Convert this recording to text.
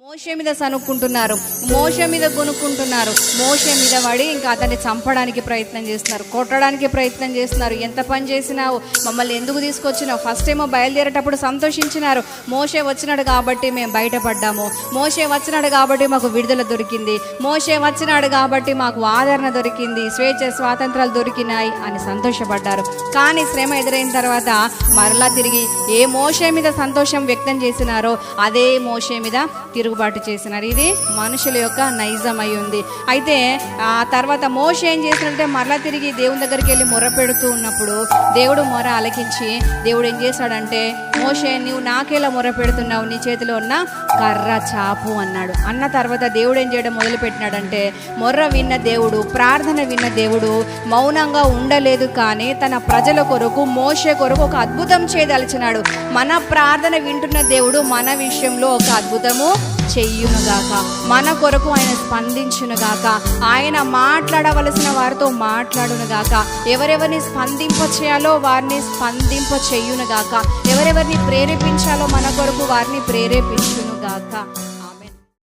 మోషే మీద సనుక్కుంటున్నారు, మోషే మీద కొనుక్కుంటున్నారు, మోషే మీద పడి ఇంకా అతన్ని చంపడానికి ప్రయత్నం చేస్తున్నారు, కొట్టడానికి ప్రయత్నం చేస్తున్నారు. ఎంత పని చేసినావు, మమ్మల్ని ఎందుకు తీసుకొచ్చినావు? ఫస్ట్ ఏమో బయలుదేరేటప్పుడు సంతోషించినారు, మోషే వచ్చినాడు కాబట్టి మేము బయటపడ్డాము, మోషే వచ్చినాడు కాబట్టి మాకు విడుదల దొరికింది, మోషే వచ్చినాడు కాబట్టి మాకు ఆదరణ దొరికింది, స్వేచ్ఛ స్వాతంత్రాలు దొరికినాయి అని సంతోషపడ్డారు. కానీ శ్రమ ఎదురైన తర్వాత మరలా తిరిగి ఏ మోషే మీద సంతోషం వ్యక్తం చేసినారో అదే మోషే మీద తిరుగుబాటు చేసినారు. ఇది మనుషుల యొక్క నైజం అయి ఉంది. అయితే ఆ తర్వాత మోషే ఏం చేసినట్టే మరలా తిరిగి దేవుని దగ్గరికి వెళ్ళి మొర పెడుతూ ఉన్నప్పుడు దేవుడు మొర ఆలకించి దేవుడు ఏం చేశాడంటే, మోషే నీవు నాకేలా మొర పెడుతున్నావు, నీ చేతిలో ఉన్న కర్ర చాపు అన్నాడు. అన్న తర్వాత దేవుడు ఏం చేయడం మొదలు పెట్టినాడంటే, మొర్ర విన్న దేవుడు, ప్రార్థన విన్న దేవుడు మౌనంగా ఉండలేదు, కానీ తన ప్రజల కొరకు మోషే కొరకు ఒక అద్భుతం చేయదలిచినాడు. మన ప్రార్థన వింటున్న దేవుడు మన విషయంలో ఒక అద్భుతము చెయ్యునుగాక, మన కొరకు ఆయన స్పందించునుగాక, ఆయన మాట్లాడవలసిన వారితో మాట్లాడునుగాక, ఎవరెవరిని స్పందింప చేయాలో వారిని స్పందింప చెయ్యునుగాక, ఎవరెవరిని ప్రేరేపించాలో మన కొరకు వారిని ప్రేరేపించునుగాక.